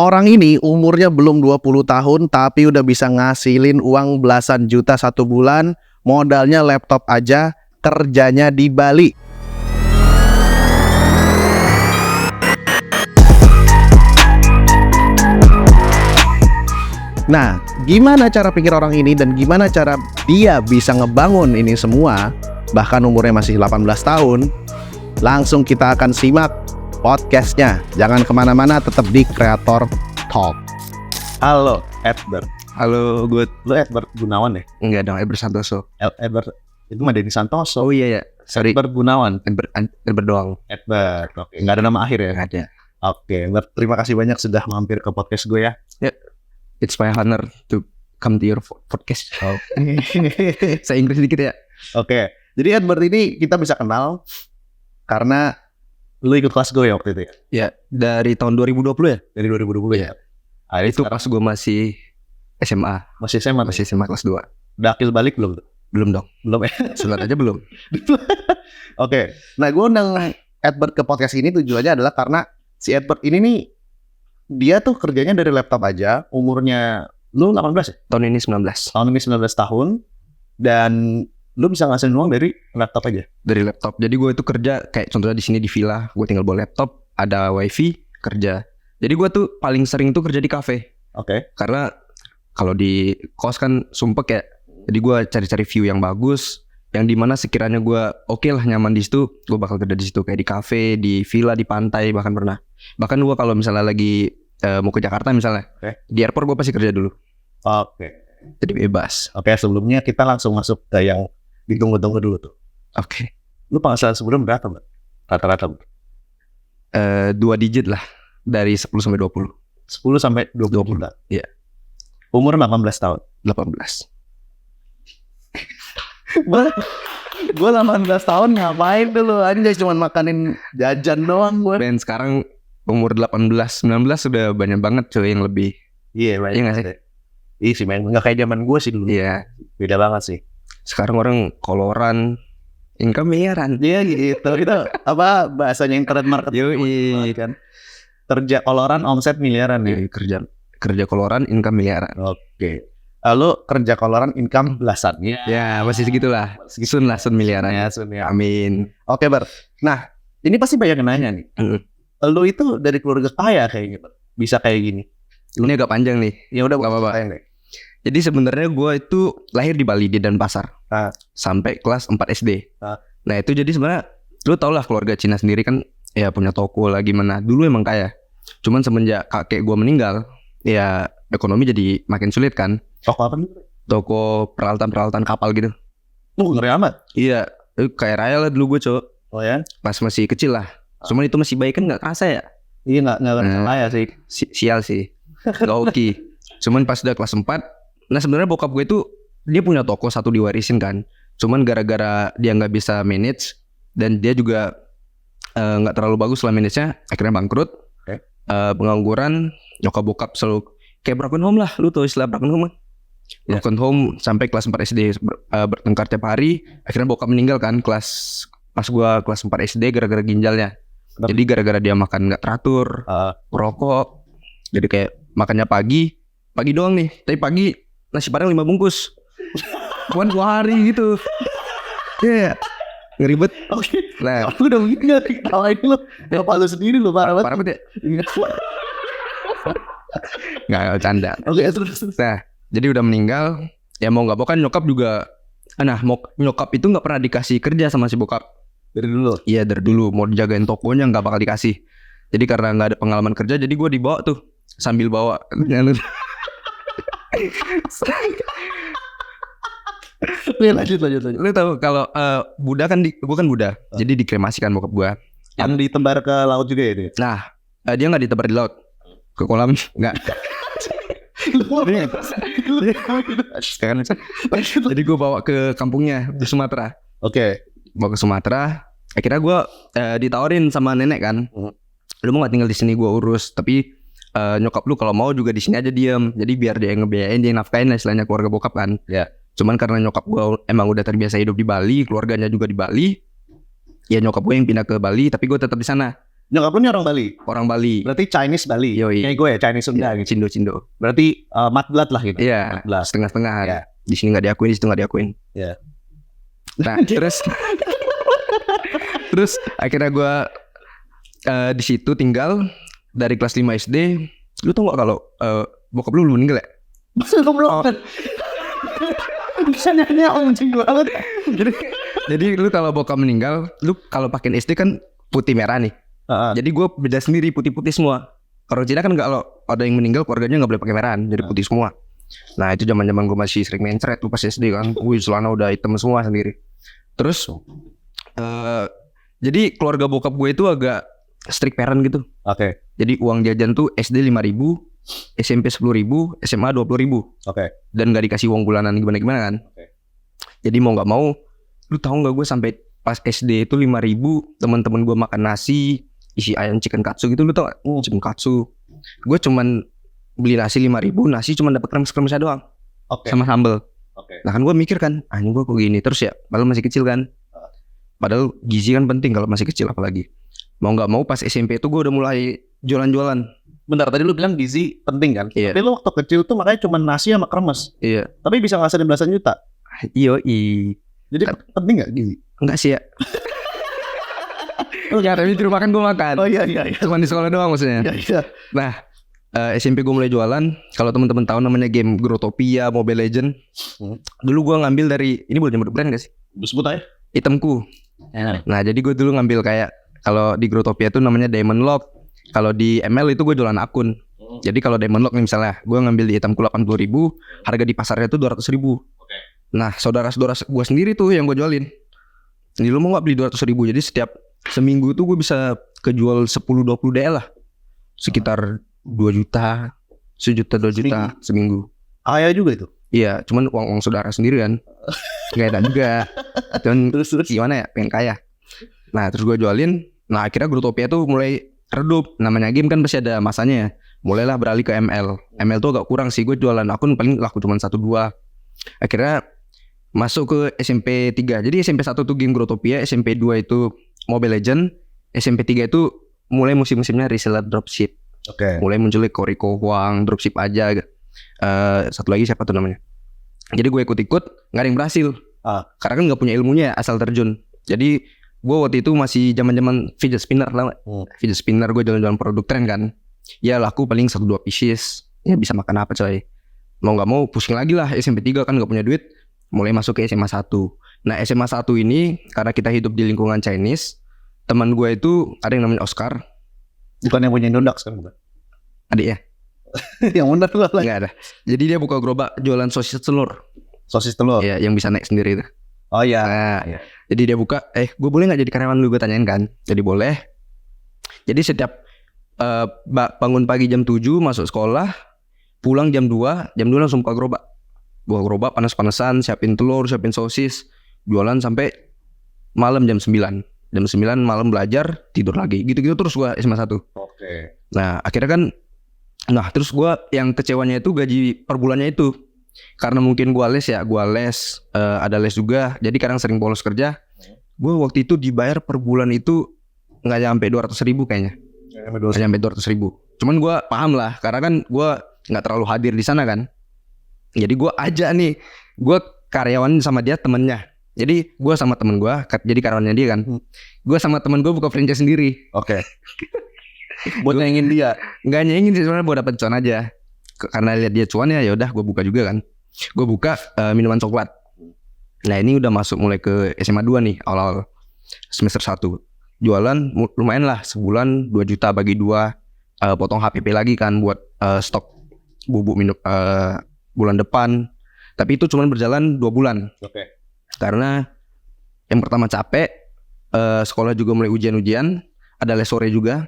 Orang ini umurnya belum 20 tahun tapi udah bisa ngasilin uang belasan juta satu bulan, modalnya laptop aja, kerjanya di Bali. Nah, gimana cara pikir orang ini dan gimana cara dia bisa ngebangun ini semua, bahkan umurnya masih 18 tahun? Langsung kita akan simak podcastnya. Jangan kemana-mana, tetap di Creator Talk. Halo, Edward. Halo, gue. Lu Edward Gunawan ya? Enggak dong, Edward Santoso. Edward, itu mah Denny Santoso. Oh iya ya, sorry. Edward Gunawan. Edward doang. Edward, oke. Nggak ada nama akhir ya? Nggak ada. Oke, Edward, terima kasih banyak sudah mampir ke podcast gue ya. Ya, it's my honor to come to your podcast. Oh. Saya Inggris dikit ya. Oke, jadi Edward ini kita bisa kenal karena lu ikut kelas gue ya waktu itu ya? Ya, dari tahun 2020 ya? Dari 2020 ya? Nah, itu pas gue masih SMA. Masih SMA? Masih SMA kelas 2. Udah akil balik belum? Belum dong. Belum ya? Sunat aja belum. Oke, nah gue undang Edward ke podcast ini tujuannya adalah karena si Edward ini nih, dia tuh kerjanya dari laptop aja, umurnya lu 18 ya? Tahun ini 19. Tahun ini 19 tahun, dan lu bisa ngasilin uang dari laptop aja? Dari laptop. Jadi gue itu kerja kayak contohnya di sini di villa, gue tinggal bawa laptop, ada wifi, kerja. Jadi gue tuh paling sering tuh kerja di kafe. Oke. Karena kalau di kos kan sumpek ya. Jadi gue cari-cari view yang bagus, yang dimana sekiranya gue oke lah nyaman di situ, gue bakal kerja di situ kayak di kafe, di villa, di pantai bahkan pernah. Bahkan gue kalau misalnya lagi mau ke Jakarta misalnya, di airport gue pasti kerja dulu. Oke. Jadi bebas. Oke, sebelumnya kita langsung masuk ke yang ditunggu-tunggu dulu tuh. Oke. Lu penghasilan sebulan berapa, Mbak? Rata-rata, Mbak? 2 digit lah, dari 10 sampai 20. 10 sampai 20 juta. Iya. Umur 18 tahun. 18. Gue 18 tahun ngapain dulu? Anjay, cuma makanin jajan doang gue. Dan sekarang umur 18, 19 sudah banyak banget cuy yang lebih. Iya, Iya nggak sih? Iya sih, men. Nggak kayak zaman gue sih dulu. Iya. Beda banget sih. Sekarang orang koloran, income miliaran. Iya gitu. Itu apa bahasanya internet marketing? Yoi. Kan. Kerja koloran, omset miliaran ya. Yoi, kerja koloran, income miliaran. Oke. Lalu kerja koloran, income belasan. Ya masih segitulah. Sun miliaran. Ya, Sun ya. Amin. Oke, Bar. Nah, ini pasti banyak yang nanya nih. Lu itu dari keluarga kaya kayaknya, Bar. Bisa kayak gini. Ini agak panjang nih. Ya udah, nggak apa-apa. Deh. Jadi sebenarnya gue itu lahir di Bali, di Denpasar. Sampai kelas 4 SD. Nah itu jadi sebenarnya lu tau lah keluarga Cina sendiri kan ya punya toko lah gimana. Dulu emang kaya. Cuman semenjak kakek gue meninggal, ya ekonomi jadi makin sulit kan. Toko apa nih? Toko peralatan kapal gitu. Ngeri amat. Iya, kayak raya lah dulu gue cowok. Oh ya? Pas masih kecil lah. Cuman itu masih baik kan gak kerasa ya. Iya gak kaya sih. Sial sih. Gak hoki. Cuman pas udah kelas 4, nah sebenarnya bokap gue itu dia punya toko satu diwarisin kan. Cuman gara-gara dia nggak bisa manage dan dia juga nggak terlalu bagus lah manage-nya, akhirnya bangkrut. Pengangguran, nyokap bokap selalu kayak broken home lah. Lu tau istilah broken home kan? Broken home sampai kelas 4 SD bertengkar tiap hari. Akhirnya bokap meninggal kan pas gua kelas 4 SD gara-gara ginjalnya. Jadi gara-gara dia makan nggak teratur, rokok. Jadi kayak makannya pagi doang nih. Tapi pagi nasi padang 5 bungkus. Cuman 2 hari gitu. Iya. Ngeribet. Oke. Nah, aku udah begini gak diketawain lu. Bapak lu sendiri lu parah banget ya. Nggak canda. Oke, terus. Nah, jadi udah meninggal. Ya mau nggak mau kan nyokap juga. Nah, nyokap itu nggak pernah dikasih kerja sama si bokap. Dari dulu? Iya dari dulu. Mau dijagain tokonya nggak bakal dikasih. Jadi karena nggak ada pengalaman kerja, jadi gue dibawa tuh sambil bawa. Lanjut. Lu tahu kalau Buddha kan gue kan Buddha. Jadi dikremasikan bokap gue. Yang ditebar ke laut juga ya dia? Nah, dia nggak ditebar di laut. Ke kolam nggak. Jadi gue bawa ke kampungnya di Sumatera. Oke. Bawa ke Sumatera. Akhirnya gue ditawarin sama nenek kan. Lu mau nggak tinggal di sini gue urus. Tapi nyokap lu kalau mau juga di sini aja diem. Jadi biar dia ngebiayain, dia nafkain lah istilahnya keluarga bokap kan. Ya. Cuman karena nyokap gue emang udah terbiasa hidup di Bali, keluarganya juga di Bali. Ya nyokap gue yang pindah ke Bali, tapi gue tetap di sana. Nyokap lu nih orang Bali. Orang Bali. Berarti Chinese Bali. Yoi. Kayak gue ya Chinese Sunda Ya, gitu. Cindo. Berarti matblat lah gitu. Iya, Matblat. setengah-setengah. Iya. Di sini nggak diakuin, di situ nggak diakuin. Iya. Nah, terus akhirnya gue di situ tinggal dari kelas 5 SD. Lu tau gak kalau bokap lu meninggal ya? Belum. Bisa nanya anjing banget. Jadi lu kalau bokap meninggal, lu kalau pakai SD kan putih merah nih. Jadi gue beda sendiri, putih-putih semua. Kalau Cina kan kalau ada yang meninggal keluarganya nggak boleh pakai merahan, jadi putih semua. Nah itu zaman-zaman gue masih sering main thread tuh pas SD kan. Wih, celana udah hitam semua sendiri. Terus jadi keluarga bokap gue itu agak strict parent gitu. Oke. Jadi uang jajan tuh SD 5.000, SMP 10.000, SMA 20.000. Oke. Dan gak dikasih uang bulanan gimana kan. Oke. Jadi mau gak mau, lu tahu gak gue sampai pas SD itu 5.000, teman-teman gue makan nasi isi ayam chicken katsu gitu, lu tau gak? Chicken katsu. Gue cuman beli nasi 5.000, nasi cuman dapat kremes-kremesnya doang. Oke. Sama sambel. Oke. Nah kan gue mikir kan, anjing gue kok gini terus ya, padahal masih kecil kan. Padahal gizi kan penting kalau masih kecil apalagi. Mau gak mau pas SMP itu gue udah mulai jualan-jualan. Bentar, tadi lu bilang gizi penting kan? Iya. Tapi lu waktu kecil tuh makanya cuma nasi sama kremes. Iya. Tapi bisa ngasilin belasan juta. Yoi. Jadi penting gak gizi? Enggak sih ya. Ya tapi di rumah kan gue makan. Oh iya. Cuman di sekolah doang maksudnya. Iya. Nah SMP gue mulai jualan. Kalau teman-teman tahu namanya game Growtopia, Mobile Legend. Dulu gue ngambil dari, ini boleh nyebut brand gak sih? Sebut aja. Itemku. Nah jadi gue dulu ngambil kayak, kalau di Growtopia itu namanya Diamond Lock. Kalau di ML itu gue jualan akun. Jadi kalau Diamond Lock nih misalnya, gue ngambil di Itemku 80.000, harga di pasarnya itu 200.000. Nah saudara-saudara gue sendiri tuh yang gue jualin. Ini lu mau gak beli 200.000? Jadi setiap seminggu tuh gue bisa kejual 10-20 DL lah. Sekitar 2 juta, 1 juta, 2 juta seminggu. Kaya juga itu. Iya, cuman uang saudara sendiri kan. Gak enak juga. Cuman Terus. gimana ya, pengen kaya. Nah terus gue jualin. Nah akhirnya Growtopia tuh mulai redup. Namanya game kan pasti ada masanya ya. Mulailah beralih ke ML. ML tuh agak kurang sih. Gue jualan akun paling laku cuma 1-2. Akhirnya masuk ke SMP 3. Jadi SMP 1 tuh game Growtopia, SMP 2 itu Mobile Legend, SMP 3 itu mulai musim-musimnya reseller dropship. Oke. Mulai muncul Koriko Huang, dropship aja. Satu lagi siapa tuh namanya? Jadi gue ikut-ikut, gak ada yang berhasil. Karena kan gak punya ilmunya, asal terjun. Jadi gue waktu itu masih zaman-zaman fidget spinner lah. Fidget spinner gue jalan-jalan produk tren kan. Ya laku paling 1-2 pieces. Ya bisa makan apa coy. Mau gak mau pusing lagi lah, SMP 3 kan gak punya duit. Mulai masuk ke SMA 1. Nah SMA 1 ini karena kita hidup di lingkungan Chinese, teman gue itu ada yang namanya Oscar. Bukan yang punya Indodax kan? Bukan. Adiknya? Yang benar lah. Enggak ada. Jadi dia buka gerobak jualan sosis telur. Sosis telur. Iya, yang bisa naik sendiri itu. Oh iya. Nah, jadi dia buka, gue boleh gak jadi karyawan lu? Gue tanyain kan. Jadi boleh. Jadi setiap bangun pagi jam 7 masuk sekolah, pulang jam 2 langsung buka gerobak. Buka gerobak panas-panasan, siapin telur, siapin sosis, jualan sampai malam jam 9. Jam 9 malam belajar, tidur lagi. Gitu-gitu terus gua SMA 1. Oke. Nah, akhirnya kan terus gua yang kecewanya itu gaji per bulannya itu. Karena mungkin gua les, ada les juga. Jadi kadang sering bolos kerja. Gua waktu itu dibayar per bulan itu enggak nyampe 200.000 kayaknya. Enggak nyampe 200.000. Cuman gua paham lah, karena kan gua enggak terlalu hadir di sana kan. Jadi gue ajak nih, gue karyawan sama dia temennya. Jadi gue sama temen gue, jadi karyawannya dia kan. Gue sama temen gue buka franchise sendiri. Oke. Buat nyenengin dia. Nggak nyenengin sih, sebenarnya buat dapet cuan aja. Karena lihat dia cuan ya udah gue buka juga kan. Gue buka minuman coklat. Nah ini udah masuk mulai ke SMA 2 nih, awal-awal semester 1. Jualan lumayan lah, sebulan 2 juta bagi 2. Potong HPP lagi kan buat stok bubuk minum bulan depan. Tapi itu cuma berjalan 2 bulan. Oke. Karena yang pertama capek, sekolah juga mulai ujian-ujian, ada les sore juga.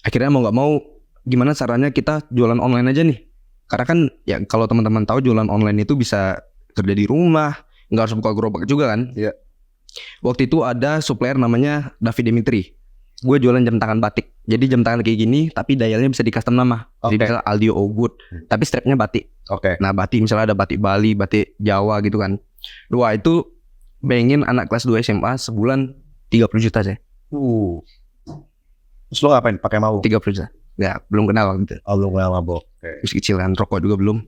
Akhirnya mau gak mau gimana caranya kita jualan online aja nih. Karena kan ya kalau teman-teman tahu jualan online itu bisa kerja di rumah, gak harus buka gerobak juga kan. Iya. Waktu itu ada supplier namanya David Dimitri. Gue jualan jam tangan batik. Jadi jam tangan kayak gini tapi dialnya bisa di custom nama. Jadi misalnya Aldio Ogut, tapi strapnya batik. Oke. Nah batik misalnya ada batik Bali, batik Jawa gitu kan. Wah itu bayangin anak kelas 2 SMA sebulan 30 juta sih. Terus lo ngapain? Pakai mabuk? 30 juta. Ya, belum kenal gitu. Oh, belum kenal mabuk. Oke. Masih kecil kan, rokok juga belum.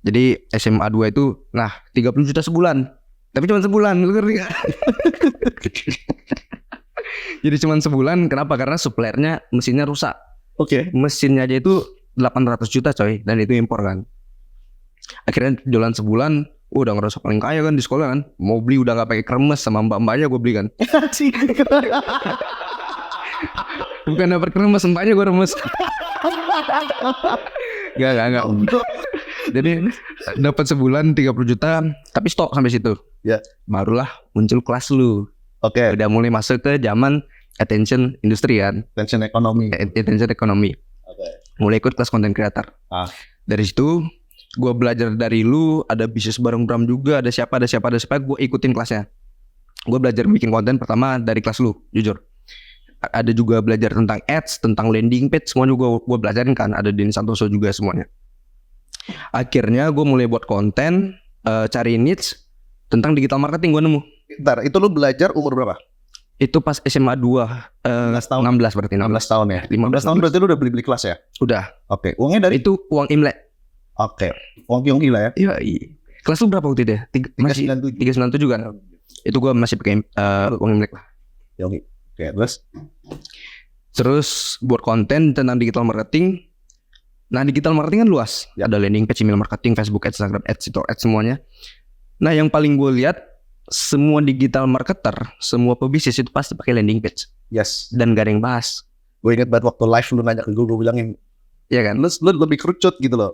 Jadi SMA 2 itu, nah 30 juta sebulan. Tapi cuma sebulan, lu ngerti gak? Jadi cuma sebulan, kenapa? Karena suppliernya mesinnya rusak. Oke. Mesinnya aja itu 800 juta coy, dan itu impor kan. Akhirnya jualan sebulan, udah ngerasa paling kaya kan di sekolah kan. Mau beli udah gak pakai kremes, sama mbak-mbaknya gue beli kan. Bukan dapet kremes, mbaknya gue remes. Gak. Jadi dapat sebulan 30 juta, tapi stop sampai situ. Ya. Barulah muncul kelas lu. Oke. Udah mulai masuk ke zaman attention industri kan. Attention ekonomi. Attention ekonomi. Oke. Mulai ikut kelas content creator. Dari situ gue belajar dari lu, ada bisnis bareng Bram juga, ada siapa, gue ikutin kelasnya. Gue belajar bikin konten pertama dari kelas lu, jujur. Ada juga belajar tentang ads, tentang landing page, semuanya gue belajarin kan. Ada Denny Santoso juga semuanya. Akhirnya gue mulai buat konten, cari niche tentang digital marketing. Gue nemu. Bentar, itu lu belajar umur berapa? Itu pas SMA 2 16 tahun. 16 berarti 16 tahun ya. 15 tahun berarti lu udah beli kelas ya? Udah. Oke. Uangnya dari Itu uang Imlek. Oke. Uang Yonggi lah ya. Iya. Kelas lu berapa waktu itu ya? Masih 397 kan. Itu gue masih pakai uang Imlek lah. Yonggi. Oke, Terus buat konten tentang digital marketing. Nah, digital marketing kan luas. Ya. Ada landing page, email marketing, Facebook ads, Instagram ads, itu ads semuanya. Nah, yang paling gue lihat, semua digital marketer, semua pebisnis itu pasti pakai landing page. Yes. Dan gak ada yang bahas. Gue inget banget waktu live lu nanya ke gue bilangin, Iya kan? lu lebih kerucut gitu loh.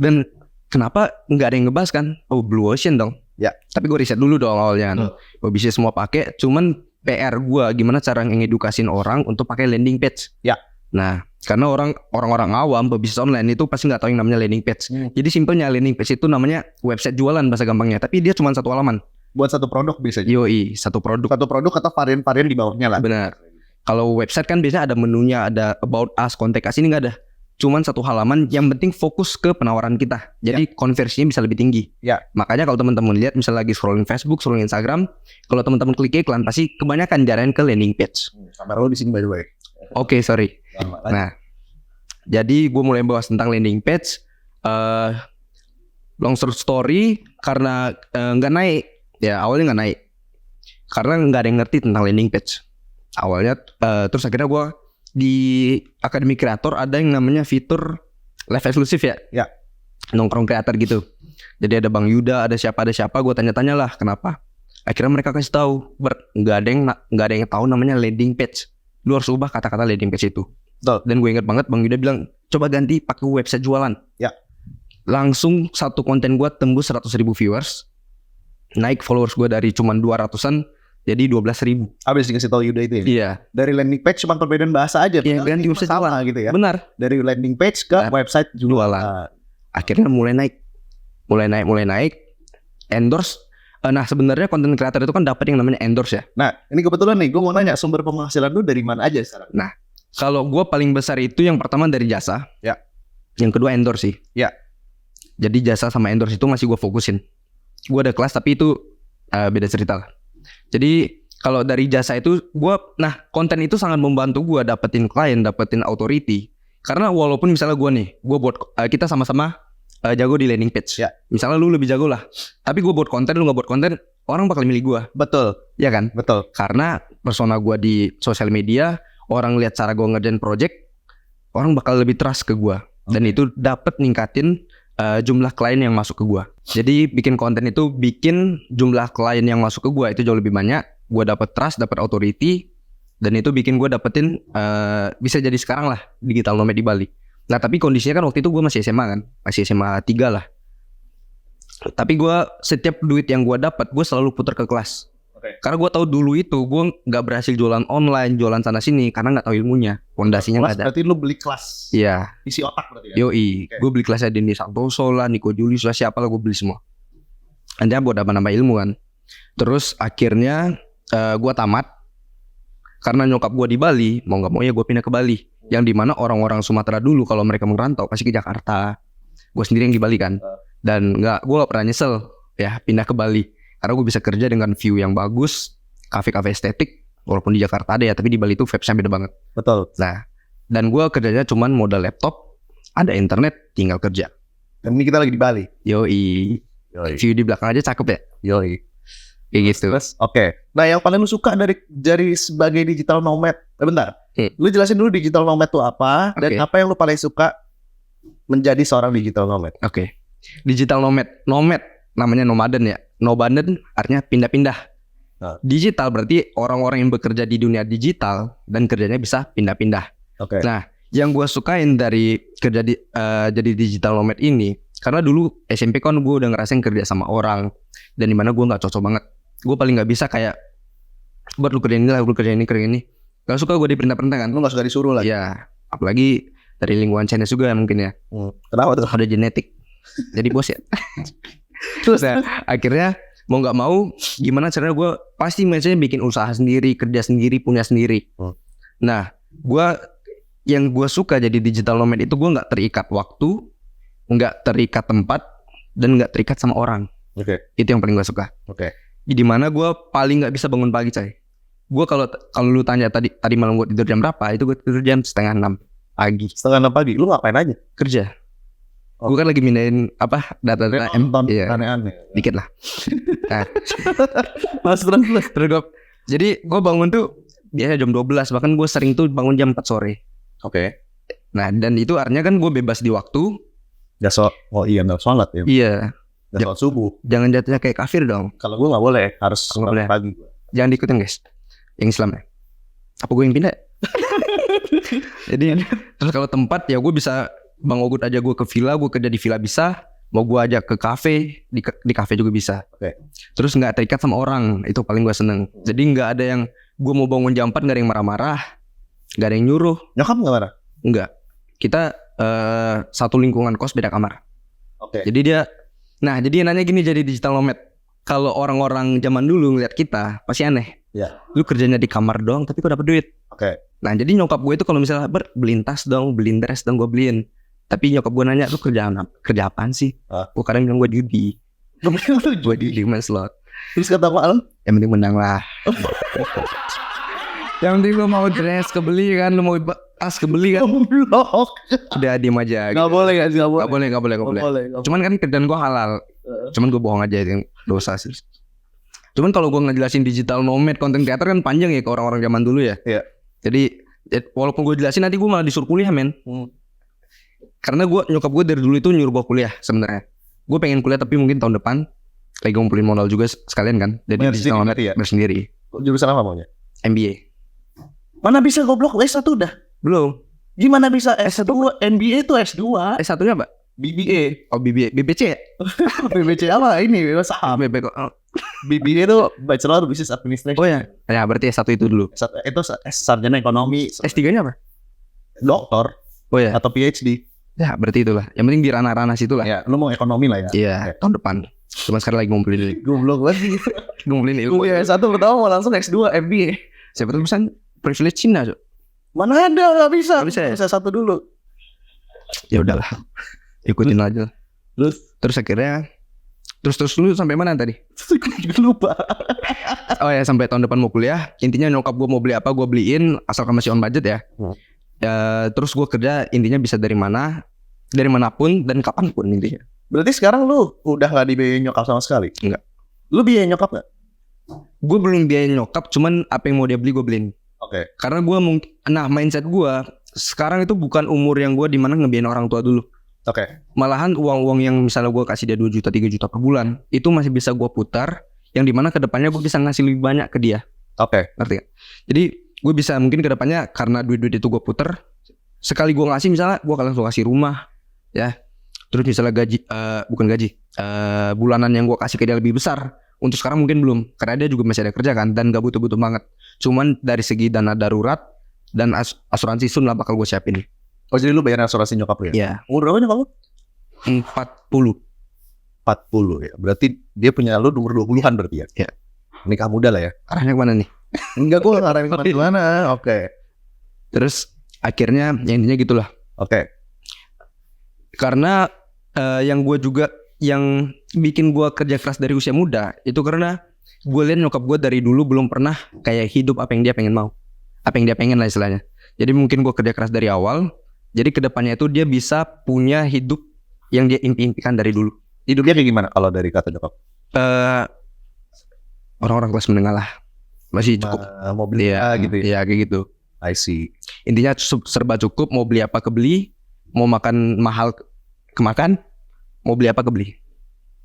Dan kenapa nggak ada yang ngebahas kan? Oh, Blue Ocean dong. Ya. Tapi gue riset dulu dong awalnya kan. Pebisnis semua pakai, cuman PR gue gimana cara ngedukasin orang untuk pakai landing page. Ya. Nah, karena orang-orang awam pebisnis online itu pasti nggak tahu yang namanya landing page. Jadi simpelnya landing page itu namanya website jualan bahasa gampangnya, tapi dia cuma satu halaman. Buat satu produk biasanya. Yoi, satu produk. Satu produk atau varian-varian di bawahnya lah. Benar. Kalau website kan biasanya ada menunya, ada about us, kontak us, ini nggak ada. Cuman satu halaman, yang penting fokus ke penawaran kita. Jadi konversinya bisa lebih tinggi. Ya. Makanya kalau teman-teman lihat misalnya lagi scrolling Facebook, scrolling Instagram, kalau teman-teman klik iklan pasti kebanyakan jarain ke landing page. Kamera lu di sini by the way. Oke, sorry. Nah, jadi gue mulai bahas tentang landing page. Long story, karena nggak naik. Ya awalnya nggak naik. Karena nggak ada yang ngerti tentang landing page. Awalnya, terus akhirnya gue di Akademi Kreator ada yang namanya fitur live eksklusif ya. Ya. Nongkrong kreator gitu. Jadi ada Bang Yuda, ada siapa, gue tanya-tanya lah kenapa. Akhirnya mereka kasih tahu, nggak ada yang tahu namanya landing page. Lu harus ubah kata-kata landing page itu. Betul. Dan gue ingat banget Bang Yuda bilang, coba ganti pakai website jualan. Ya. Langsung satu konten gue tembus 100.000 viewers. Naik followers gue dari cuman 200-an jadi 12.000. Habis dikasih tahu Yuda itu ya? Iya. Dari landing page cuma perbedaan bahasa aja. Iya, ganti website sama jualan gitu ya. Benar. Dari landing page ke website jualan. Akhirnya mulai naik. Endorse. Nah sebenarnya content creator itu kan dapat yang namanya endorse ya. Nah ini kebetulan nih gue mau nanya sumber penghasilan lu dari mana aja sekarang? Nah kalau gue paling besar itu yang pertama dari jasa. Ya. Yang kedua endorse sih. Ya. Jadi jasa sama endorse itu masih gue fokusin. Gue ada kelas tapi itu beda cerita lah. Jadi kalau dari jasa itu konten itu sangat membantu gue dapetin klien, dapetin authority. Karena walaupun misalnya gue buat kita sama-sama jago di landing page. Ya. Misalnya lu lebih jago lah. Tapi gue buat konten, lu gak buat konten, orang bakal milih gue. Betul. Iya kan? Betul. Karena persona gue di sosial media, orang lihat cara gue ngerjain project, orang bakal lebih trust ke gue. Dan itu dapat ningkatin jumlah klien yang masuk ke gue. Jadi bikin konten itu bikin jumlah klien yang masuk ke gue itu jauh lebih banyak. Gue dapat trust, dapat authority, dan itu bikin gue dapetin bisa jadi sekarang lah digital nomad di Bali. Nah tapi kondisinya kan waktu itu gue masih SMA kan, masih SMA 3 lah. Tapi gue setiap duit yang gue dapat gue selalu putar ke kelas. Karena gue tahu dulu itu gue nggak berhasil jualan online, jualan sana sini karena nggak tahu ilmunya, fondasinya nggak ada. Berarti lu beli kelas? Iya. Isi otak berarti ya? Yoi, gue beli kelasnya Denny Santoso lah, Nico Julius lah, siapa lah gue beli semua. Nantinya buat nambah ilmu kan. Terus akhirnya gue tamat karena nyokap gue di Bali, mau nggak mau ya gue pindah ke Bali. Yang dimana orang-orang Sumatera dulu kalau mereka merantau pasti ke Jakarta. Gue sendiri yang di Bali kan. Dan gue gak pernah nyesel ya pindah ke Bali. Karena gue bisa kerja dengan view yang bagus, kafe-kafe estetik, Walaupun di Jakarta ada ya, tapi di Bali itu vibes-nya beda banget. Betul. Nah, dan gue kerjanya cuman modal laptop, ada internet, tinggal kerja. Dan ini kita lagi di Bali. Yoi. View di belakang aja cakep ya. Yoi. Kayak gitu. Terus, oke. Nah, yang paling lu suka dari sebagai digital nomad? Bentar. Lu jelasin dulu digital nomad itu apa dan Oke. apa yang lu paling suka menjadi seorang digital nomad? Oke. Digital nomad. Nomad namanya nomaden ya. Nomaden artinya pindah-pindah. Nah. Digital berarti orang-orang yang bekerja di dunia digital dan kerjanya bisa pindah-pindah. Oke. Nah, yang gue sukain dari kerja jadi digital nomad ini, karena dulu SMP kan gue udah ngerasain kerja sama orang dan dimana gue nggak cocok banget. Gue paling nggak bisa kayak buat lu kerjain ini lah, lu kerjain ini. Gak suka gue diperintah-perintah kan. Lu gak suka disuruh lagi? Iya, apalagi dari lingkungan Chinese juga mungkin ya. Kenapa tuh? Ada genetik. Jadi bos ya. Terus ya, akhirnya mau nggak mau, gimana caranya gue pasti misalnya bikin usaha sendiri, kerja sendiri, punya sendiri. Nah, yang gue suka jadi digital nomad itu gue nggak terikat waktu, nggak terikat tempat, dan nggak terikat sama orang. Oke. Itu yang paling gue suka. Oke. Di mana gue paling nggak bisa bangun pagi, coy. Gue kalau lu tanya tadi malam gue tidur jam berapa, itu gue tidur jam 5:30 pagi. 5:30 pagi. Lu ngapain aja? Kerja. Oh. Gue kan lagi mindahin data-data iya, aneh-aneh. dikit lah. Nah, Terus. terus jadi gue bangun tuh biasa jam 12, bahkan gue sering tuh bangun jam 4 sore. Oke. Nah, dan itu artinya kan gue bebas di waktu. Oh iya, nggak sholat ya. Iya. Nggak sholat subuh. Jangan jatuhnya kayak kafir dong. Kalau gue nggak boleh, harus Nggak boleh. pagi. Jangan diikutin guys. Yang Islam ya. Apa gue yang pindah? Jadi terus kalau tempat ya gue bisa Bang Ogut aja gue ke villa, gue kerja di villa bisa. Mau gue ajak ke kafe, di kafe juga bisa. Oke. Terus nggak terikat sama orang, itu paling gue seneng. Jadi nggak ada yang gue mau bangun jam 4 nggak ada yang marah-marah, nggak ada yang nyuruh. Nyokap nggak marah? Enggak. Kita satu lingkungan kos beda kamar. Oke. Jadi jadi nanya gini jadi digital nomad. Kalau orang-orang zaman dulu ngeliat kita pasti aneh. Ya. Lu kerjanya di kamar doang tapi kok dapat duit. Oke. Nah jadi nyokap gue itu kalau misalnya beliin tas dong, beliin dress dong, gue beliin. Tapi nyokap gue nanya lu kerja apaan sih? Gue kadang bilang gue judi. Gue judi main slot. Terus kata Pak Al? Yang penting menang lah. Yang penting lu mau dress kebeli kan, lu mau tas kebeli kan. Goblok. Udah diem aja. Nggak boleh nggak sih? Gak boleh. Cuman kan kerjaan gue halal. Cuman gue bohong aja yang dosa sih. Cuman kalau gue ngejelasin digital nomad content creator kan panjang ya ke orang-orang zaman dulu ya. Iya. Jadi walaupun gue jelasin nanti gue malah disuruh kuliah men. Karena nyokap gue dari dulu itu nyuruh gue kuliah sebenarnya. Gue pengen kuliah tapi mungkin tahun depan lagi ngumpulin modal juga sekalian kan. Jadi Bayar digital nomad sendiri ya? bersendiri. Jurusan apa maunya? MBA. Mana bisa goblok S1 udah? Belum. Gimana bisa S1? MBA itu S2. S1-nya apa? BBA. Oh BBC ya? BBC apa ini? Saham. BBA itu Bachelor Business Administration. Oh ya. Ya berarti S1 itu dulu. Itu sarjana ekonomi. S3-nya apa? Doktor Oh ya. atau PhD. Ya berarti itulah. Yang penting di ranah-ranah situ lah. Ya, lu mau ekonomi lah ya. Iya, tahun depan. Cuma sekarang lagi ngumpulin Goblok banget. ilmu. Kuliah S1 pertama mau langsung S2 MBA. Siapa tahu pesan privilege Cina, Cok. Mana ada, nggak bisa. Nggak bisa ya? S1 dulu. Ya udahlah. Ikutin aja. Terus akhirnya terus lu sampai mana tadi? Lupa. Oh ya, sampai tahun depan mau kuliah. Intinya nyokap gue mau beli apa gue beliin asalkan masih on budget ya. Terus gue kerja intinya bisa dari manapun dan kapanpun intinya. Berarti sekarang lu udah gak dibiayain nyokap sama sekali? Enggak. Lu biayain nyokap gak? Gue belum biayain nyokap, cuman apa yang mau dia beli gue beliin. Oke. Karena gue mindset gue sekarang itu bukan umur yang gue dimana ngebiayain orang tua dulu. Oke. Malahan uang-uang yang misalnya gue kasih dia 2 juta 3 juta per bulan itu masih bisa gue putar, yang dimana kedepannya gue bisa ngasih lebih banyak ke dia. Oke. Ngerti gak? Jadi gue bisa mungkin kedepannya karena duit-duit itu gue puter, sekali gue ngasih misalnya gue akan langsung kasih rumah ya. Terus misalnya bulanan yang gue kasih ke dia lebih besar. Untuk sekarang mungkin belum, karena dia juga masih ada kerja kan dan gak butuh-butuh banget. Cuman dari segi dana darurat dan asuransi sun lah bakal gue siapin. Oh jadi lu bayar asuransi nyokap lu ya? Iya. Umur berapa nyokap lu? 40. 40 ya. Berarti dia punya lu umur 20-an berarti ya? Iya. Nikah muda lah ya? Arahnya kemana nih? Enggak, gue ngarahin kemana-mana. Oke. Terus akhirnya ya intinya gitulah. Oke. Karena yang bikin gue kerja keras dari usia muda itu karena gue lihat nyokap gue dari dulu belum pernah kayak hidup apa yang dia pengen mau, apa yang dia pengen lah istilahnya. Jadi mungkin gue kerja keras dari awal, jadi kedepannya itu dia bisa punya hidup yang dia impikan dari dulu. Hidupnya kayak gimana kalau dari kata nyokap? Orang-orang kelas menengah lah, masih cukup. Mobil gitu ya? Iya kayak gitu. I see. Intinya serba cukup, mau beli apa kebeli, mau makan mahal kemakan, mau beli apa kebeli.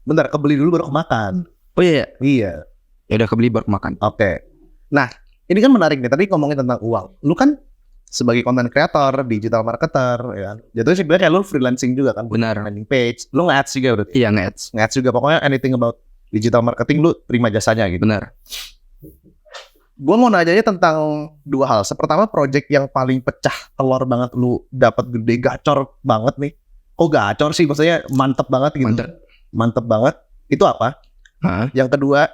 Bentar, kebeli dulu baru kemakan. Oh iya, Iya. ya udah kebeli baru makan. Oke. Nah, ini kan menarik nih. Tadi ngomongin tentang uang. Lu kan sebagai content creator, digital marketer, ya kan? Jatuhnya sebenarnya kayak lu freelancing juga kan? Benar. Landing page. Lu nge-ads juga berarti? Iya nge-ads. Nge-ads juga. Pokoknya anything about digital marketing lu terima jasanya gitu. Benar. Gue mau nanya tentang dua hal. Pertama, project yang paling pecah telur banget lu dapat gede gacor banget nih. Kok gacor sih? Maksudnya mantep banget gitu. Mantep banget. Itu apa? Yang kedua,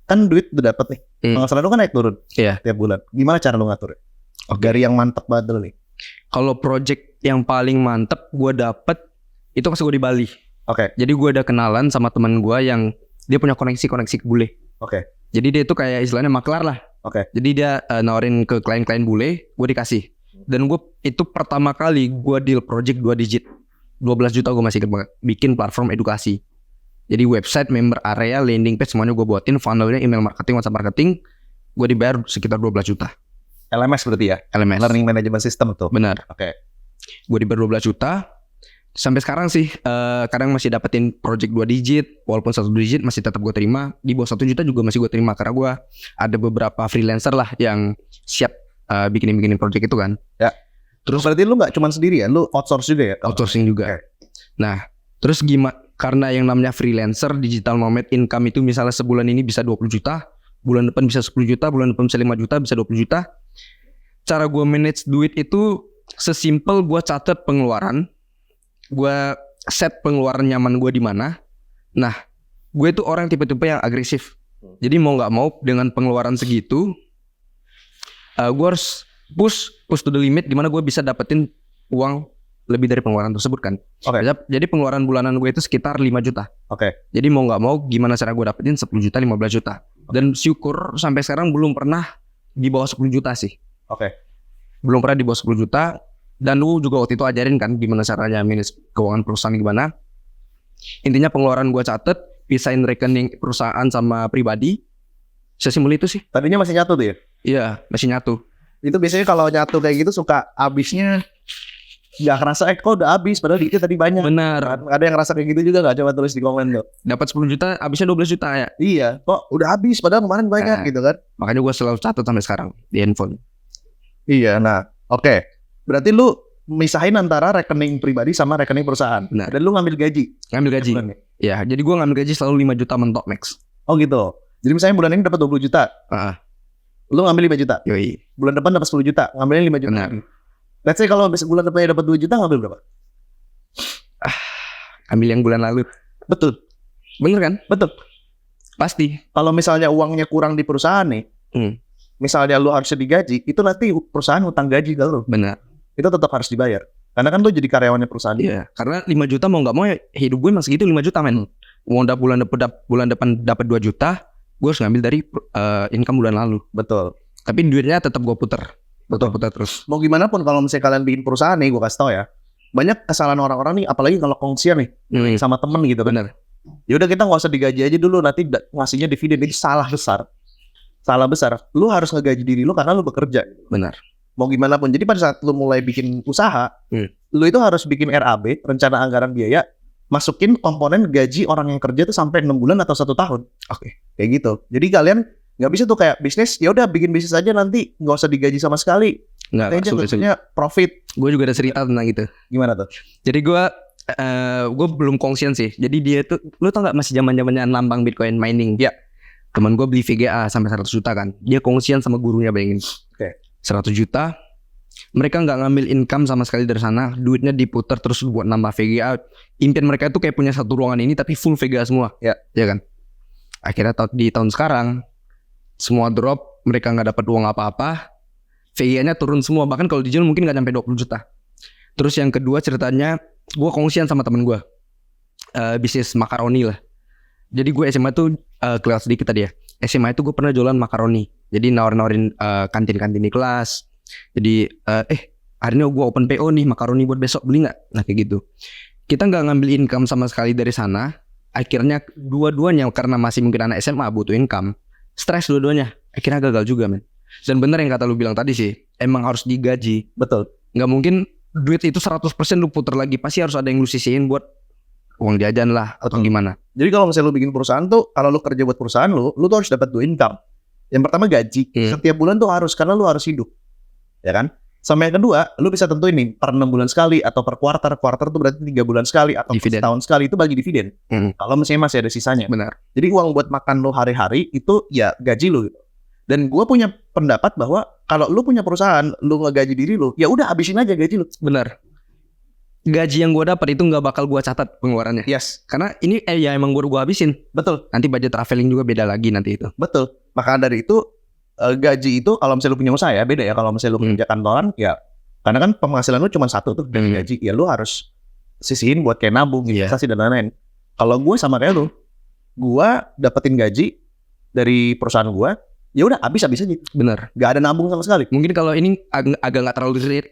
kan duit udah dapet nih. Penghasilan lu kan naik turun tiap bulan. Gimana cara lu ngatur? Dari yang mantep banget dulu nih. Kalau project yang paling mantep gue dapet itu pas gue di Bali. Oke. Jadi gue ada kenalan sama teman gue yang dia punya koneksi ke bule. Oke. Jadi dia itu kayak istilahnya maklar lah. Oke. Jadi dia nawarin ke klien-klien bule, gue dikasih. Dan gue itu pertama kali gue deal project 2 digit. 12 juta gue masih ingat banget. Bikin platform edukasi. Jadi website, member area, landing page semuanya gue buatin. Funnelnya email marketing, WhatsApp marketing. Gue dibayar sekitar 12 juta. LMS berarti ya? LMS. Learning Management System tuh. Benar. Oke. Gue dibayar 12 juta. Sampai sekarang sih kadang masih dapetin project 2 digit. Walaupun 1 digit masih tetap gue terima. Di bawah 1 juta juga masih gue terima. Karena gue ada beberapa freelancer lah yang siap bikinin project itu kan. Ya. Terus berarti lu gak cuma sendiri ya? Lu outsource juga ya? Outsourcing juga. Okay. Nah terus gimana? Karena yang namanya freelancer, digital nomad income itu misalnya sebulan ini bisa 20 juta. Bulan depan bisa 10 juta. Bulan depan bisa 5 juta. Bisa 20 juta. Cara gue manage duit itu sesimpel gue catat pengeluaran. Gue set pengeluaran nyaman gue di mana. Nah, gue tuh orang tipe-tipe yang agresif. Jadi mau nggak mau dengan pengeluaran segitu, gue harus push to the limit. Dimana gue bisa dapetin uang lebih dari pengeluaran tersebut kan. Oke. Jadi pengeluaran bulanan gue itu sekitar 5 juta. Oke. Jadi mau nggak mau gimana cara gue dapetin 10 juta, 15 juta. Dan syukur sampai sekarang belum pernah di bawah 10 juta sih. Oke. Belum pernah di bawah 10 juta. Dan lu juga waktu itu ajarin kan gimana caranya manage keuangan perusahaan gimana. Intinya pengeluaran gue catet, pisahin rekening perusahaan sama pribadi. Sesimpel itu sih. Tadinya masih nyatu tuh ya? Iya, masih nyatu. Itu biasanya kalau nyatu kayak gitu suka habisnya nggak kerasa kok udah habis padahal dikit tadi banyak. Benar. Ada yang ngerasa kayak gitu juga nggak? Coba tulis di komen tuh. Dapat 10 juta, habisnya 12 juta ya. Iya, kok udah habis padahal kemarin banyak gitu kan. Makanya gue selalu catat sampai sekarang di handphone. Iya, nah oke. Berarti lu misahin antara rekening pribadi sama rekening perusahaan. Benar. Dan lu ngambil gaji. Ngambil gaji. Ya, jadi gue ngambil gaji selalu 5 juta mentok max. Oh gitu. Jadi misalnya bulan ini dapat 20 juta. Lu ngambil 5 juta. Yoi. Bulan depan dapat 10 juta, ngambilin 5 juta. Benar. Let's say kalau bulan depannya dapat 2 juta, ngambil berapa? Ambil yang bulan lalu. Betul. Bener kan? Betul. Pasti. Kalau misalnya uangnya kurang di perusahaan nih, misalnya lu harusnya digaji, itu nanti perusahaan utang gaji ke lu. Benar. Itu tetap harus dibayar. Karena kan lu jadi karyawannya perusahaan. Iya. Karena 5 juta mau nggak mau hidup gue masih gitu 5 juta men. Mau bulan depan dapat 2 juta, gue harus ngambil dari income bulan lalu. Betul. Tapi duitnya tetap gue puter. Putar terus. Mau gimana pun kalau misalnya kalian bikin perusahaan nih, gue kasih tau ya. Banyak kesalahan orang-orang nih, apalagi kalau kongsian nih sama temen gitu kan. Bener. Ya udah kita nggak usah digaji aja dulu, nanti ngasihnya dividen. Ini salah besar. Salah besar. Lu harus ngegaji diri lu karena lu bekerja. Benar. Mau gimana pun. Jadi pada saat lu mulai bikin usaha, lu itu harus bikin RAB, rencana anggaran biaya, masukin komponen gaji orang yang kerja tuh sampai 6 bulan atau 1 tahun. Oke. Kayak gitu. Jadi kalian nggak bisa tuh kayak bisnis, ya udah bikin bisnis aja nanti nggak usah digaji sama sekali. Nggak sulit. Maksudnya profit. Gue juga ada cerita tentang itu. Gimana tuh? Jadi gue belum kongsian sih. Jadi dia tuh, lu tau nggak masih zamannya nambang Bitcoin mining? Ya. Teman gue beli VGA sampai 100 juta kan. Dia kongsian sama gurunya, bayangin. Oke. 100 juta. Mereka nggak ngambil income sama sekali dari sana. Duitnya diputar terus buat nambah VGA. Impian mereka itu kayak punya satu ruangan ini tapi full VGA semua. Ya. Ya kan. Akhirnya di tahun sekarang semua drop, mereka nggak dapat uang apa-apa, VGA-nya turun semua, bahkan kalau dijual mungkin nggak sampai 20 juta. Terus yang kedua ceritanya, gue kongsian sama temen gue, bisnis makaroni lah. Jadi gue SMA tuh kelewat sedikit tadi ya. SMA itu gue pernah jualan makaroni. Jadi nawarin kantin-kantin di kelas. Jadi hari ini gue open PO nih makaroni buat besok, beli nggak? Nah kayak gitu. Kita nggak ngambil income sama sekali dari sana. Akhirnya dua-duanya karena masih mungkin anak SMA butuh income, stres dua-duanya. Akhirnya gagal juga men. Dan bener yang kata lu bilang tadi sih, emang harus digaji. Betul. Nggak mungkin duit itu 100% lu puter lagi. Pasti harus ada yang lu sisihin buat uang jajan lah atau gimana. Jadi kalau misalnya lu bikin perusahaan tuh, kalau lu kerja buat perusahaan lu tuh harus dapat dua income. Yang pertama gaji, setiap bulan tuh harus, karena lu harus hidup, ya kan? Sama yang kedua, lu bisa tentuin nih per 6 bulan sekali atau per kuarter tuh berarti 3 bulan sekali atau per setahun sekali itu bagi dividen. Kalau misalnya masih ada sisanya. Benar. Jadi uang buat makan lu hari-hari itu ya gaji lu gitu. Dan gue punya pendapat bahwa kalau lu punya perusahaan, lu ngegaji diri lu, ya udah habisin aja gaji lu. Benar. Gaji yang gue dapat itu nggak bakal gue catat pengeluarannya. Yes. Karena ini ya emang gue habisin. Betul. Nanti budget traveling juga beda lagi nanti itu. Betul. Maka dari itu gaji itu kalau misalnya lu punya usaha ya beda ya. Kalau misalnya lu kerja kantoran ya, karena kan penghasilan lu cuma satu tuh dari gaji, ya lu harus sisihin buat kayak nabung, investasi dan lain-lain. Kalau gue sama kayak lu, gue dapetin gaji dari perusahaan gue, ya udah habis aja. Bener. Gak ada nabung sama sekali. Mungkin kalau ini agak nggak terlalu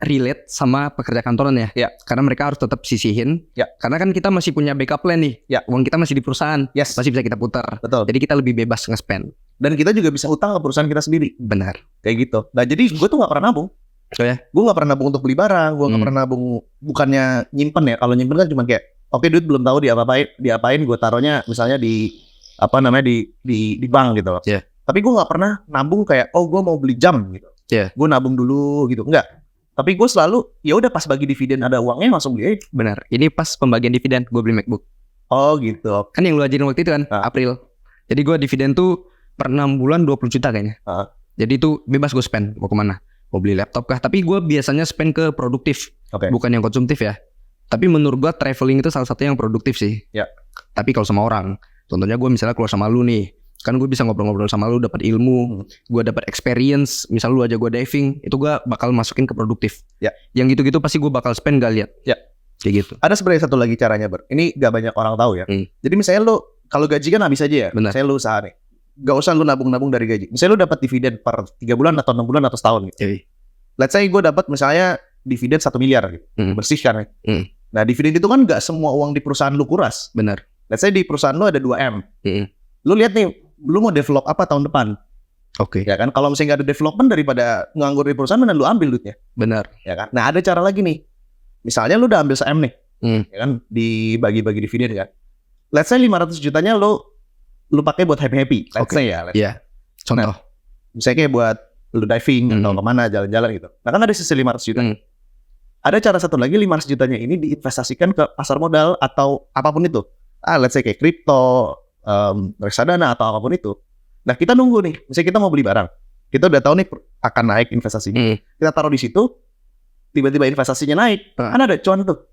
relate sama pekerja kantoran ya. Ya. Karena mereka harus tetap sisihin. Ya. Karena kan kita masih punya backup plan nih. Ya. Uang kita masih di perusahaan. Yes. Masih bisa kita putar. Betul. Jadi kita lebih bebas nge-spend. Dan kita juga bisa utang ke perusahaan kita sendiri. Benar. Kayak gitu. Nah jadi gue tuh gak pernah nabung. Oh ya? Gue gak pernah nabung untuk beli barang. Gue gak pernah nabung, bukannya nyimpen ya. Kalau nyimpen kan cuma kayak, oke duit belum tahu diapain, gue taruhnya misalnya di di bank gitu. Yeah. Tapi gue gak pernah nabung kayak, oh gue mau beli jam gitu. Yeah. Gue nabung dulu gitu. Enggak. Tapi gue selalu, ya udah pas bagi dividen ada uangnya langsung beli aja. Benar. Ini pas pembagian dividen gue beli MacBook. Oh gitu. Kan yang lu ajarin waktu itu kan, April. Jadi gue dividen tuh per 6 bulan 20 juta kayaknya. Jadi itu bebas gue spend. Mau kemana? Mau beli laptop kah? Tapi gue biasanya spend ke produktif. Bukan yang konsumtif ya. Tapi menurut gue traveling itu salah satu yang produktif sih. Ya. Tapi kalau sama orang, contohnya gue misalnya keluar sama lu nih, kan gue bisa ngobrol-ngobrol sama lu, dapat ilmu, gue dapat experience. Misal lu aja gue diving, itu gue bakal masukin ke produktif. Ya. Yang gitu-gitu pasti gue bakal spend gak lihat. Ya. Kayak gitu. Ada sebenarnya satu lagi caranya, Ber. Ini gak banyak orang tahu ya. Jadi misalnya lu kalau gaji kan habis aja ya. Benar. Misalnya lu usaha nih, gak usah lu nabung-nabung dari gaji. Misalnya lu dapat dividen per 3 bulan atau 6 bulan atau setahun gitu. Jadi. Let's say gue dapat misalnya dividen 1 miliar gitu. Bersih kan ya. Nah dividen itu kan gak semua uang di perusahaan lu kuras. Benar. Let's say di perusahaan lu ada 2M. Lu lihat nih, lu mau develop apa tahun depan? Oke. Ya kan, kalau misalnya gak ada development daripada nganggur di perusahaan, dan lu ambil duitnya. Benar. Ya kan. Nah ada cara lagi nih. Misalnya lu udah ambil 1M nih. Ya kan, dibagi-bagi dividen kan. Let's say 500 jutanya lu pakai buat happy-happy. Let's say ya. Iya. Contoh. Nah, misalnya kayak buat lu diving atau kemana, jalan-jalan gitu. Nah kan ada sisi 500 juta. Ada cara satu lagi, 500 jutanya ini diinvestasikan ke pasar modal atau apapun itu. Let's say kayak kripto, reksadana atau apapun itu. Nah kita nunggu nih, misalnya kita mau beli barang. Kita udah tahu nih akan naik investasinya. Kita taruh di situ, tiba-tiba investasinya naik. Kan ada cuan tuh.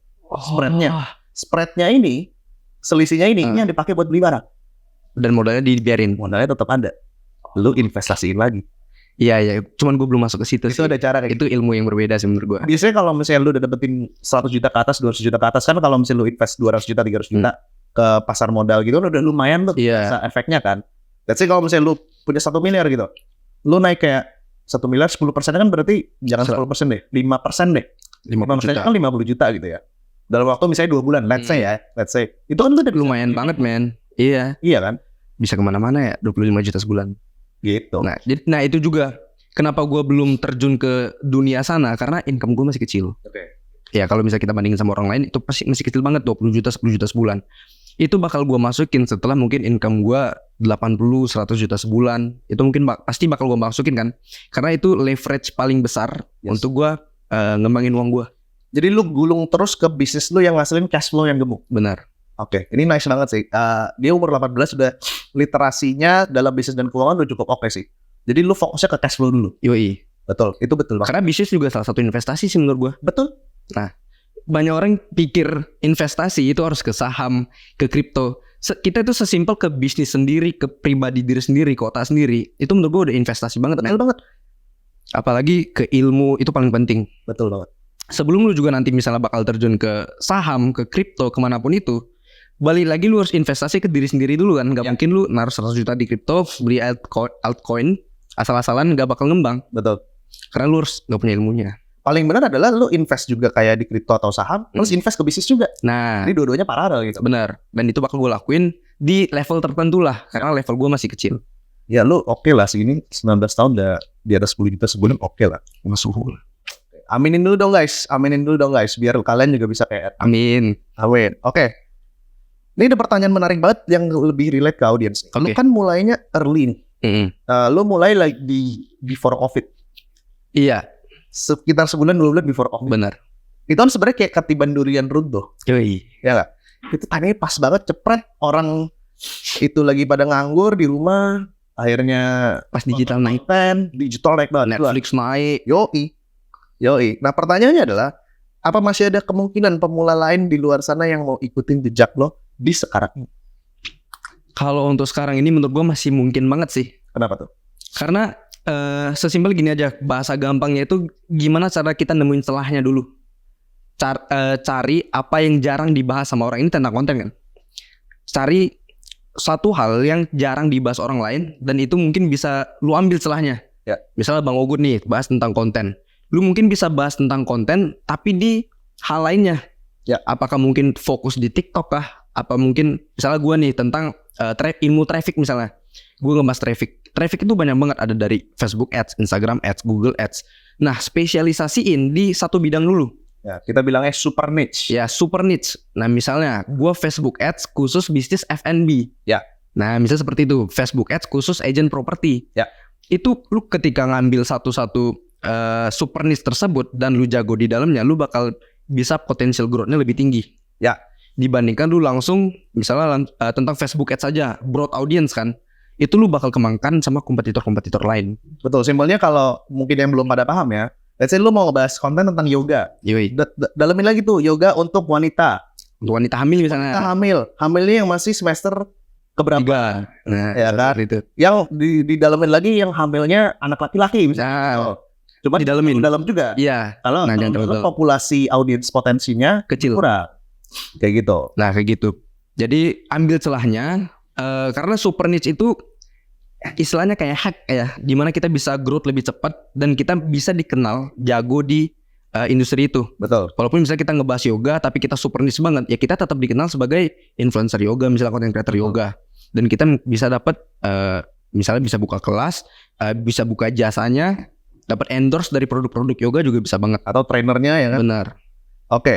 Spreadnya ini, selisihnya ini yang dipakai buat beli barang. Dan modalnya dibiarin. Modalnya tetap ada. Lu investasiin lagi. Iya. Cuman gue belum masuk ke situ. Itu ada cara kayak itu ilmu yang berbeda sih menurut gue. Biasanya kalau misalnya lu udah dapetin 100 juta ke atas, 200 juta ke atas, kan kalau misalnya lu invest 200 juta, 300 juta ke pasar modal gitu, udah lumayan tuh efeknya kan. Let's say kalau misalnya lu punya 1 miliar gitu, lu naik kayak 1 miliar 10% kan berarti jangan 10% deh, 5% deh. 5% kan 50 juta gitu ya. Dalam waktu misalnya 2 bulan, let's say. Itu kan tuh udah lumayan banget men. Iya kan. Bisa kemana-mana ya, 25 juta sebulan. Gitu. Nah itu juga kenapa gue belum terjun ke dunia sana, karena income gue masih kecil. Ya kalau misalnya kita bandingin sama orang lain, itu pasti masih kecil banget, 20 juta, 10 juta sebulan. Itu bakal gue masukin setelah mungkin income gue 80-100 juta sebulan. Itu mungkin pasti bakal gue masukin kan. Karena itu leverage paling besar untuk gue ngembangin uang gue. Jadi lu gulung terus ke bisnis lu yang ngasilin cash flow yang gemuk. Benar. Oke, ini nice banget sih. Dia umur 18 sudah literasinya dalam bisnis dan keuangan udah cukup oke sih. Jadi lu fokusnya ke cash flow dulu. Yoi. Betul, itu betul banget. Karena bisnis juga salah satu investasi sih menurut gue. Betul. Nah, banyak orang pikir investasi itu harus ke saham, ke kripto. Kita itu sesimpel ke bisnis sendiri, ke pribadi diri sendiri, ke otak sendiri. Itu menurut gue udah investasi banget. Betul banget. Apalagi ke ilmu, itu paling penting. Betul banget. Sebelum lu juga nanti misalnya bakal terjun ke saham, ke kripto, kemanapun itu, balik lagi lu harus investasi ke diri sendiri dulu kan. Gak mungkin lu naruh 100 juta di kripto, beli altcoin asal-asalan gak bakal ngembang. Betul. Karena lu harus gak punya ilmunya. Paling benar adalah lu invest juga kayak di kripto atau saham, terus invest ke bisnis juga. Nah, Jadi dua-duanya paralel gitu. benar. Dan itu bakal gue lakuin di level tertentu lah. Karena level gue masih kecil. Ya lu oke lah segini 19 tahun udah di atas 10 juta sebulan oke lah. Masuk. Aminin dulu dong guys, biar kalian juga bisa kayak Amin. Amin. Oke. Ini ada pertanyaan menarik banget yang lebih relate ke audiens. Lu Oke. kan mulainya early nih. Lu mulai like di before COVID. Iya, Sekitar sebulan 2 bulan before COVID. benar. Itu kan sebenarnya kayak ketiban durian runtuh. Yoi. Ya nggak? Itu timingnya pas banget, cepret. Orang itu lagi pada nganggur di rumah. Akhirnya Pas digital naik, digital naik banget. Netflix naik. Yoi. Nah pertanyaannya adalah, apa masih ada kemungkinan pemula lain di luar sana yang mau ikutin jejak lo di sekarang ini? Kalau untuk sekarang ini menurut gue masih mungkin banget sih. Kenapa tuh? Karena sesimpel gini aja, bahasa gampangnya itu gimana cara kita nemuin celahnya dulu. Cari apa yang jarang dibahas sama orang, ini tentang konten kan. Cari satu hal yang jarang dibahas orang lain dan itu mungkin bisa lu ambil celahnya. Ya. Misalnya Bang Ogun nih bahas tentang konten. Lu mungkin bisa bahas tentang konten tapi di hal lainnya. Ya. Apakah mungkin fokus di TikTok kah? Apa mungkin misalnya gua nih tentang ilmu traffic misalnya. Gue ngebahas traffic. Traffic itu banyak banget, ada dari Facebook Ads, Instagram Ads, Google Ads. Nah, spesialisasiin di satu bidang dulu. Ya, kita bilangnya super niche. Ya, super niche. Nah, misalnya gue Facebook Ads khusus bisnis F&B. Ya. Nah, misalnya seperti itu. Facebook Ads khusus agent property. Ya. Itu lu ketika ngambil satu-satu super niche tersebut dan lu jago di dalamnya, lu bakal bisa potential growth-nya lebih tinggi. Ya. Dibandingkan lu langsung misalnya tentang Facebook Ads saja, broad audience kan. Itu lu bakal kembangkan sama kompetitor-kompetitor lain. Betul, simpelnya kalau mungkin yang belum pada paham ya, let's say lu mau ngebahas konten tentang yoga. Yoi. Dalemin lagi tuh, yoga untuk wanita. Untuk wanita hamil misalnya. Wanita hamilnya yang masih semester keberapa? 3. Nah, Ya kan? seperti itu. Yang di dalemin lagi yang hamilnya anak laki-laki Nah, misalnya. Cuma didalemin. dalam juga. Iya, Kalau Nah, jangan terlalu populasi audiens potensinya kecil. kurang. Kayak gitu. Nah, kayak gitu. Jadi ambil celahnya karena super niche itu istilahnya kayak hack ya, dimana kita bisa growth lebih cepat dan kita bisa dikenal jago di industri itu. Betul. Walaupun misalnya kita ngebahas yoga tapi kita super niche banget, ya kita tetap dikenal sebagai influencer yoga, misalnya content creator yoga. Dan kita bisa dapat misalnya bisa buka kelas, bisa buka jasanya, dapat endorse dari produk-produk yoga juga bisa banget. Atau trainernya ya kan? Benar. Oke.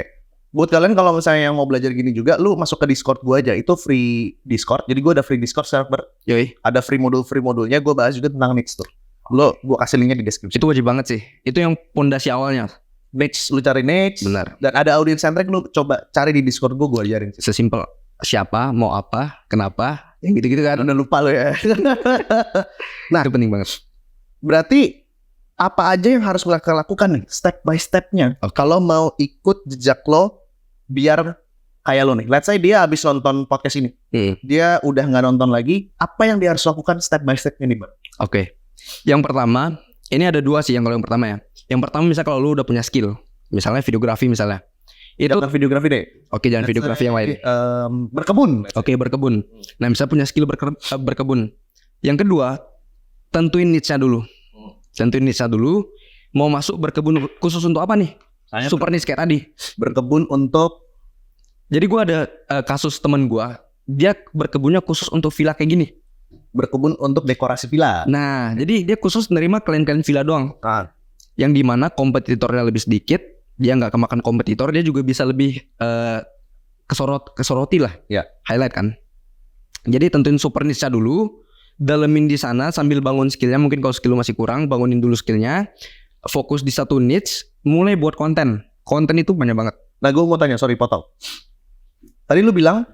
Buat kalian kalau misalnya yang mau belajar gini juga, lu masuk ke Discord gue aja. Itu free Discord. Jadi gue ada free Discord server. Yoi, Ada free modulnya. Gue bahas juga tentang niche tuh. Gue kasih linknya di deskripsi. itu wajib banget sih. Itu yang pondasi awalnya. Niche, lu cari niche. Benar. Dan ada audience centric, lu coba cari di Discord gue ajarin. Sesimpel siapa, mau apa, kenapa, yang gitu-gitu kan. Udah lupa lu ya. Nah, itu penting banget. Berarti apa aja yang harus mereka lakukan nih, step by stepnya. Kalau mau ikut jejak lo, biar kayak lo nih. Let's say dia habis nonton podcast ini, dia udah nggak nonton lagi. Apa yang dia harus lakukan step by stepnya nih, Bang? Oke. Yang pertama, ini ada dua sih yang kalau yang pertama ya. Yang pertama misalnya kalau lu udah punya skill, misalnya videografi misalnya. Itu Jangan videografi deh. oke, jangan videografi yang lain. Berkebun. Oke, berkebun. Nah, misalnya punya skill berkebun. Yang kedua, tentuin niche-nya dulu. Mau masuk berkebun khusus untuk apa nih? Super niche kayak tadi. Berkebun untuk Jadi gua ada kasus temen gua, dia berkebunnya khusus untuk villa kayak gini. berkebun untuk dekorasi villa. Nah, jadi dia khusus nerima klien-klien villa doang. Yang dimana kompetitornya lebih sedikit, dia nggak kemakan kompetitor, dia juga bisa lebih kesoroti lah. Ya. Highlight kan. Jadi tentuin super niche-nya dulu, dalemin di sana sambil bangun skillnya. Mungkin kalau skill lu masih kurang, bangunin dulu skillnya. Fokus di satu niche, mulai buat konten. Konten itu banyak banget. Nah, gue mau tanya, sorry potong. Tadi lu bilang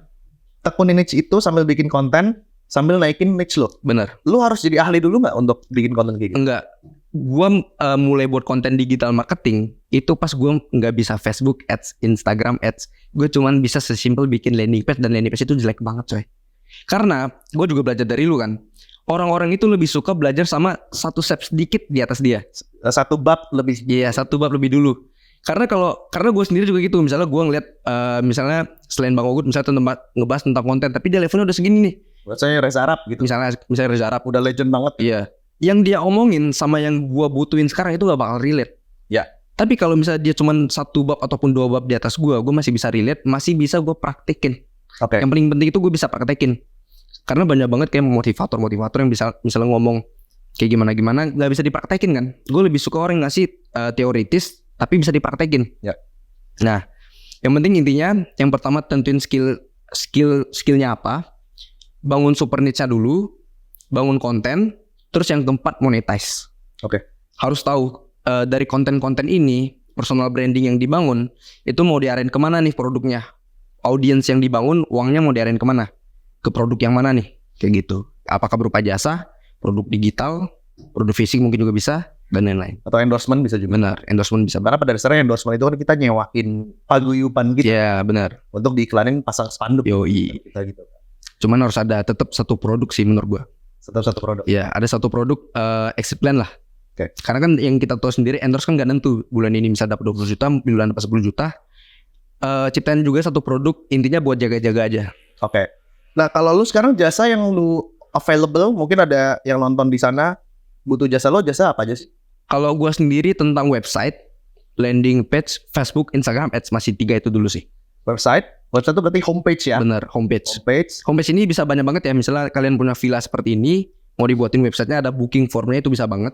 tekunin niche itu sambil bikin konten, sambil naikin niche lo. Bener. Lu harus jadi ahli dulu nggak untuk bikin konten kayak gitu? Enggak. Gua mulai buat konten digital marketing itu pas gua nggak bisa Facebook Ads, Instagram Ads. Gue cuman bisa sesimpel bikin landing page, dan landing page itu jelek banget coy. Karena gue juga belajar dari lu kan. Orang-orang itu lebih suka belajar sama satu step sedikit di atas dia. Satu bab lebih. Iya, satu bab lebih dulu. Karena gue sendiri juga gitu. Misalnya gue ngeliat misalnya selain Bang Ogut misalnya ngebahas tentang konten, tapi dia levelnya udah segini nih. Buat saya Reza Arab gitu. Misalnya Reza Arab Udah legend banget. iya. Yang dia omongin sama yang gue butuhin sekarang itu gak bakal relate. Ya. Tapi kalau misalnya dia cuma 1 bab ataupun 2 bab di atas gue masih bisa relate, masih bisa gue praktekin. Oke. Yang paling penting itu gue bisa praktekin. Karena banyak banget kayak motivator yang bisa misalnya ngomong kayak gimana nggak bisa dipraktekin kan. Gue lebih suka orang yang ngasih teoritis tapi bisa dipraktekin. Ya. Nah, yang penting intinya yang pertama tentuin skillnya apa, bangun super niche-nya dulu, bangun konten, terus yang keempat monetize. Oke. Harus tahu dari konten-konten ini personal branding yang dibangun itu mau diarahin kemana nih produknya, audiens yang dibangun uangnya mau diarahin kemana, ke produk yang mana nih, kayak gitu. Apakah berupa jasa, produk digital, produk fisik mungkin juga bisa, dan lain-lain. Atau endorsement bisa juga. Benar, endorsement bisa. Karena pada dasarnya endorsement itu kan kita nyewain paguyuban gitu Iya benar. untuk diiklanin pasang spanduk. Yoi. Kita gitu. Cuman harus ada tetap satu produk sih menurut gua. Satu produk. Ya ada satu produk exit plan lah. Oke. Karena kan yang kita tahu sendiri endorse kan nggak nentu. Bulan ini bisa dapat 20 juta, bulan dapat 10 juta. Ciptain juga satu produk, intinya buat jaga-jaga aja. Oke. Nah kalau lu sekarang jasa yang lu available, mungkin ada yang nonton di sana butuh jasa lo, jasa apa aja sih? Kalau gua sendiri tentang website, landing page, Facebook, Instagram ads masih 3 itu dulu sih. Website itu berarti homepage ya? Bener, homepage. Homepage ini bisa banyak banget ya. Misalnya kalian punya villa seperti ini, mau dibuatin websitenya ada booking formnya itu bisa banget.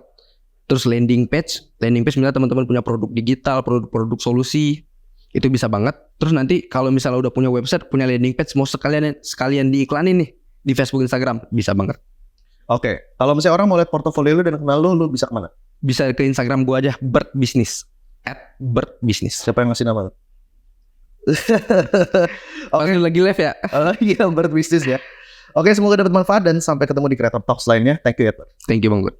Terus landing page misalnya teman-teman punya produk digital, produk solusi, itu bisa banget. Terus nanti kalau misalnya udah punya website, punya landing page, mau sekalian diiklanin nih di Facebook, Instagram, bisa banget. Oke. Kalau misalnya orang mau lihat portofolio lu dan kenal lu bisa kemana? Bisa ke Instagram gua aja, @birdbusiness. @birdbusiness. Siapa yang ngasih nama lu? Oke, lagi live ya. Iya, berbisnis ya. Oke, semoga dapat manfaat dan sampai ketemu di Creator Talks lainnya. Thank you ya. Thank you Bang Gut.